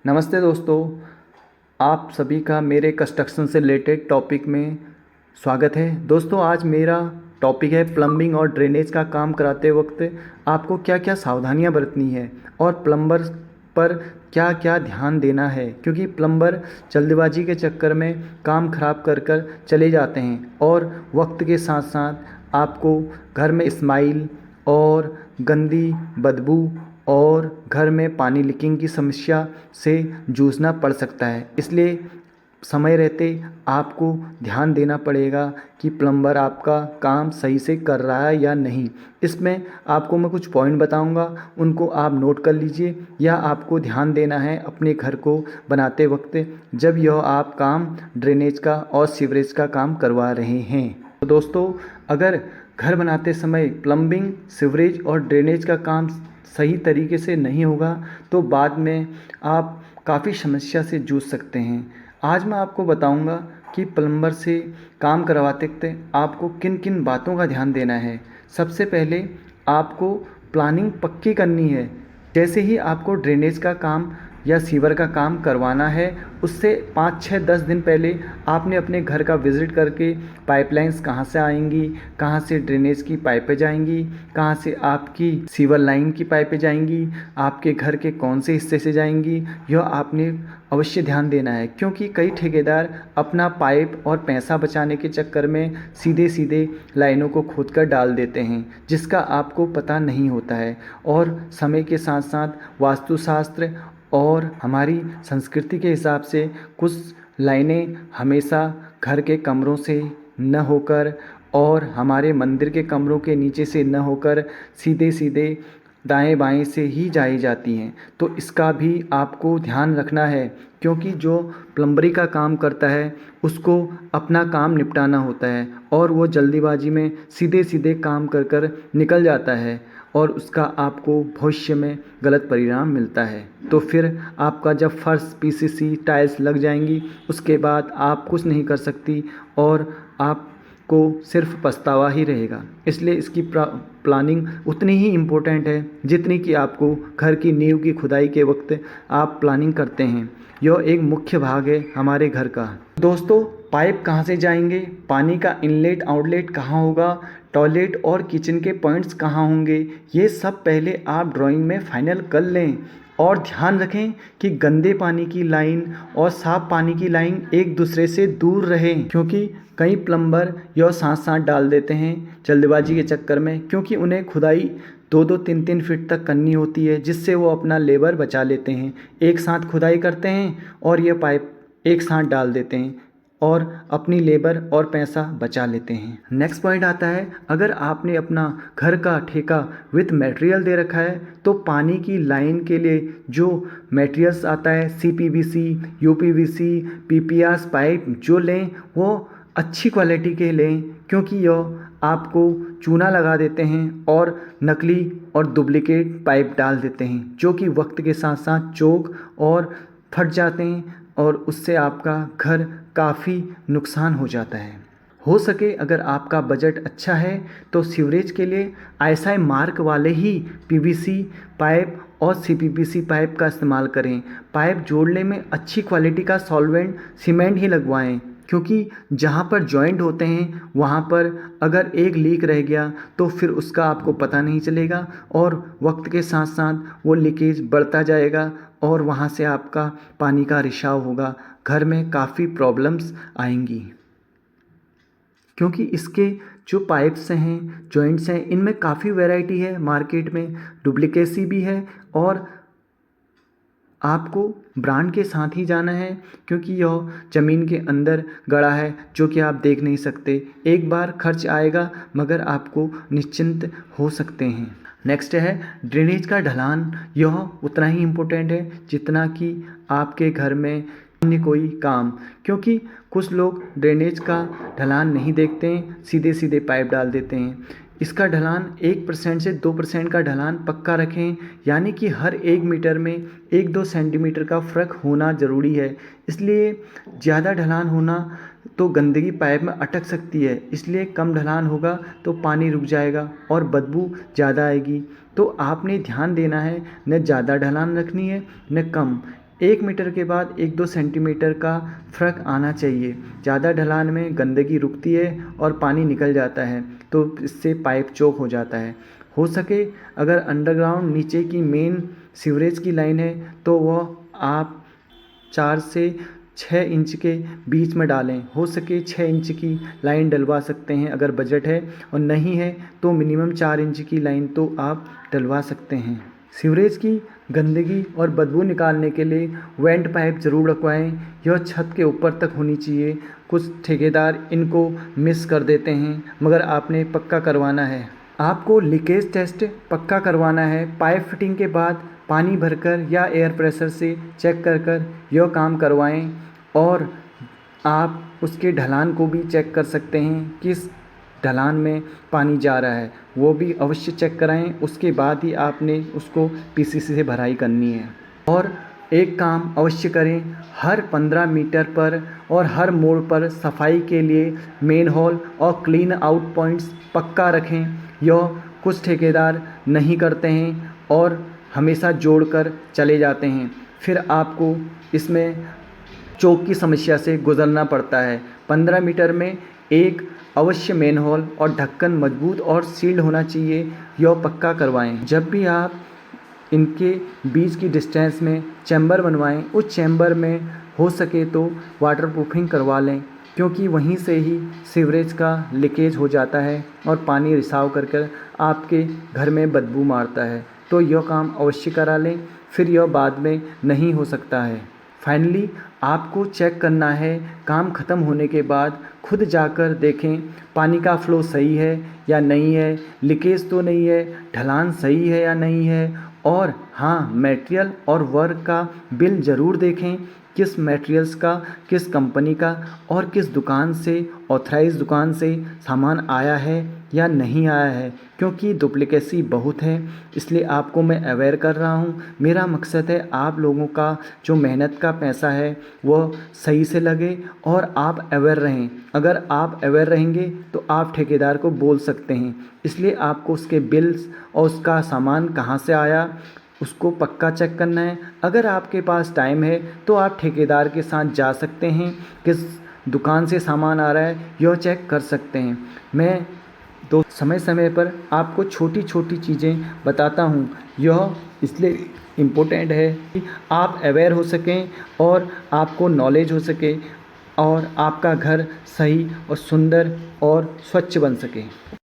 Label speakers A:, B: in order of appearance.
A: नमस्ते दोस्तों, आप सभी का मेरे कंस्ट्रक्शन से रिलेटेड टॉपिक में स्वागत है। दोस्तों, आज मेरा टॉपिक है प्लम्बिंग और ड्रेनेज का काम कराते वक्त आपको क्या क्या सावधानियां बरतनी है और प्लम्बर पर क्या क्या ध्यान देना है, क्योंकि प्लम्बर जल्दबाजी के चक्कर में काम खराब कर कर चले जाते हैं और वक्त के साथ साथ आपको घर में स्माइल और गंदी बदबू और घर में पानी लीकिंग की समस्या से जूझना पड़ सकता है। इसलिए समय रहते आपको ध्यान देना पड़ेगा कि प्लम्बर आपका काम सही से कर रहा है या नहीं। इसमें आपको मैं कुछ पॉइंट बताऊंगा, उनको आप नोट कर लीजिए या आपको ध्यान देना है अपने घर को बनाते वक्त जब यह आप काम ड्रेनेज का और सीवरेज का काम करवा रहे हैं। तो दोस्तों, अगर घर बनाते समय प्लम्बिंग, सीवरेज और ड्रेनेज का काम सही तरीके से नहीं होगा तो बाद में आप काफ़ी समस्या से जूझ सकते हैं। आज मैं आपको बताऊंगा कि प्लम्बर से काम करवाते वक्त आपको किन किन बातों का ध्यान देना है। सबसे पहले आपको प्लानिंग पक्की करनी है। जैसे ही आपको ड्रेनेज का काम या सीवर का काम करवाना है, उससे 5, 6, 10 दिन पहले आपने अपने घर का विज़िट करके पाइपलाइंस कहाँ से आएंगी, कहाँ से ड्रेनेज की पाइपें जाएंगी, कहाँ से आपकी सीवर लाइन की पाइपें जाएंगी, आपके घर के कौन से हिस्से से जाएंगी, यह आपने अवश्य ध्यान देना है। क्योंकि कई ठेकेदार अपना पाइप और पैसा बचाने के चक्कर में सीधे सीधे लाइनों को खोद कर डाल देते हैं, जिसका आपको पता नहीं होता है। और समय के साथ साथ वास्तुशास्त्र और हमारी संस्कृति के हिसाब से कुछ लाइनें हमेशा घर के कमरों से न होकर और हमारे मंदिर के कमरों के नीचे से न होकर सीधे सीधे दाएं बाएं से ही जाई जाती हैं। तो इसका भी आपको ध्यान रखना है, क्योंकि जो प्लम्बरी का काम करता है उसको अपना काम निपटाना होता है और वो जल्दीबाजी में सीधे सीधे काम कर कर निकल जाता है और उसका आपको भविष्य में गलत परिणाम मिलता है। तो फिर आपका जब फर्श, पीसीसी, टाइल्स लग जाएंगी, उसके बाद आप कुछ नहीं कर सकती और आपको सिर्फ पछतावा ही रहेगा। इसलिए इसकी प्लानिंग उतनी ही इम्पोर्टेंट है जितनी कि आपको घर की नींव की खुदाई के वक्त आप प्लानिंग करते हैं। यह एक मुख्य भाग है हमारे घर का। दोस्तों, पाइप कहाँ से जाएंगे, पानी का इनलेट आउटलेट कहाँ होगा, टॉयलेट और किचन के पॉइंट्स कहाँ होंगे, ये सब पहले आप ड्राइंग में फाइनल कर लें। और ध्यान रखें कि गंदे पानी की लाइन और साफ पानी की लाइन एक दूसरे से दूर रहें, क्योंकि कई प्लम्बर यह साथ साथ डाल देते हैं जल्दबाजी के चक्कर में, क्योंकि उन्हें खुदाई 2-2, 3-3 फीट तक करनी होती है, जिससे वो अपना लेबर बचा लेते हैं। एक साथ खुदाई करते हैं और ये पाइप एक साथ डाल देते हैं और अपनी लेबर और पैसा बचा लेते हैं। नेक्स्ट पॉइंट आता है, अगर आपने अपना घर का ठेका विथ मटेरियल दे रखा है तो पानी की लाइन के लिए जो मटेरियल्स आता है, CPVC, UPVC, PPR पाइप जो लें वो अच्छी क्वालिटी के लें, क्योंकि यह आपको चूना लगा देते हैं और नकली और डुप्लीकेट पाइप डाल देते हैं, जो कि वक्त के साथ साथ चोक और फट जाते हैं और उससे आपका घर काफ़ी नुकसान हो जाता है। हो सके अगर आपका बजट अच्छा है तो सीवरेज के लिए ISI मार्क वाले ही PVC पाइप और CPVC पाइप का इस्तेमाल करें। पाइप जोड़ने में अच्छी क्वालिटी का सॉल्वेंट सीमेंट ही लगवाएं, क्योंकि जहाँ पर जॉइंट होते हैं वहाँ पर अगर एक लीक रह गया तो फिर उसका आपको पता नहीं चलेगा और वक्त के साथ साथ वो लीकेज बढ़ता जाएगा और वहाँ से आपका पानी का रिसाव होगा। घर में काफ़ी प्रॉब्लम्स आएंगी, क्योंकि इसके जो पाइप्स हैं, जॉइंट्स हैं, इनमें काफ़ी वैरायटी है मार्केट में, डुप्लीकेसी भी है और आपको ब्रांड के साथ ही जाना है, क्योंकि यह ज़मीन के अंदर गड़ा है जो कि आप देख नहीं सकते। एक बार खर्च आएगा मगर आपको निश्चिंत हो सकते हैं। नेक्स्ट है ड्रेनेज का ढलान। यह उतना ही इम्पोर्टेंट है जितना कि आपके घर में अन्य कोई काम, क्योंकि कुछ लोग ड्रेनेज का ढलान नहीं देखते हैं, सीधे सीधे पाइप डाल देते हैं। इसका ढलान 1% से 2% का ढलान पक्का रखें, यानी कि हर 1 मीटर में 1-2 सेंटीमीटर का फ़र्क होना ज़रूरी है। इसलिए ज़्यादा ढलान होना तो गंदगी पाइप में अटक सकती है, इसलिए कम ढलान होगा तो पानी रुक जाएगा और बदबू ज़्यादा आएगी। तो आपने ध्यान देना है, न ज़्यादा ढलान रखनी है न कम। 1 मीटर के बाद 1-2 सेंटीमीटर का फ़र्क आना चाहिए। ज़्यादा ढलान में गंदगी रुकती है और पानी निकल जाता है, तो इससे पाइप चौक हो जाता है। हो सके अगर अंडरग्राउंड नीचे की मेन सीवरेज की लाइन है तो वह आप 4 से 6 इंच के बीच में डालें। हो सके 6 इंच की लाइन डलवा सकते हैं अगर बजट है, और नहीं है तो मिनिमम 4 इंच की लाइन तो आप डलवा सकते हैं। सीवरेज की गंदगी और बदबू निकालने के लिए वेंट पाइप ज़रूर रखवाएं। यह छत के ऊपर तक होनी चाहिए। कुछ ठेकेदार इनको मिस कर देते हैं, मगर आपने पक्का करवाना है। आपको लीकेज टेस्ट पक्का करवाना है। पाइप फिटिंग के बाद पानी भरकर या एयर प्रेशर से चेक कर यह काम करवाएं, और आप उसके ढलान को भी चेक कर सकते हैं, किस ढलान में पानी जा रहा है वो भी अवश्य चेक कराएं। उसके बाद ही आपने उसको पीसीसी से भराई करनी है। और एक काम अवश्य करें, हर 15 मीटर पर और हर मोड़ पर सफाई के लिए मेन हॉल और क्लीन आउट पॉइंट्स पक्का रखें। यह कुछ ठेकेदार नहीं करते हैं और हमेशा जोड़कर चले जाते हैं, फिर आपको इसमें चौक की समस्या से गुजरना पड़ता है। 15 मीटर में एक अवश्य मेन हॉल और ढक्कन मजबूत और सील्ड होना चाहिए, यह पक्का करवाएं। जब भी आप इनके बीच की डिस्टेंस में चैम्बर बनवाएं, उस चैम्बर में हो सके तो वाटरप्रूफिंग करवा लें, क्योंकि वहीं से ही सीवरेज का लीकेज हो जाता है और पानी रिसाव कर आपके घर में बदबू मारता है। तो यह काम अवश्य करा लें, फिर यह बाद में नहीं हो सकता है। फाइनली आपको चेक करना है, काम ख़त्म होने के बाद खुद जाकर देखें पानी का फ़्लो सही है या नहीं है, लीकेज तो नहीं है, ढलान सही है या नहीं है, और हाँ, मटेरियल और वर्क का बिल ज़रूर देखें, किस मटेरियल्स का, किस कंपनी का और किस दुकान से, ऑथराइज़ दुकान से सामान आया है या नहीं आया है, क्योंकि डुप्लीकेसी बहुत है। इसलिए आपको मैं अवेयर कर रहा हूँ। मेरा मकसद है आप लोगों का जो मेहनत का पैसा है वो सही से लगे और आप अवेयर रहें। अगर आप अवेयर रहेंगे तो आप ठेकेदार को बोल सकते हैं। इसलिए आपको उसके बिल्स और उसका सामान कहाँ से आया उसको पक्का चेक करना है। अगर आपके पास टाइम है तो आप ठेकेदार के साथ जा सकते हैं, किस दुकान से सामान आ रहा है यह चेक कर सकते हैं। मैं तो समय समय पर आपको छोटी छोटी चीज़ें बताता हूँ। यह इसलिए इम्पोर्टेंट है कि आप अवेयर हो सकें और आपको नॉलेज हो सके और आपका घर सही और सुंदर और स्वच्छ बन सके।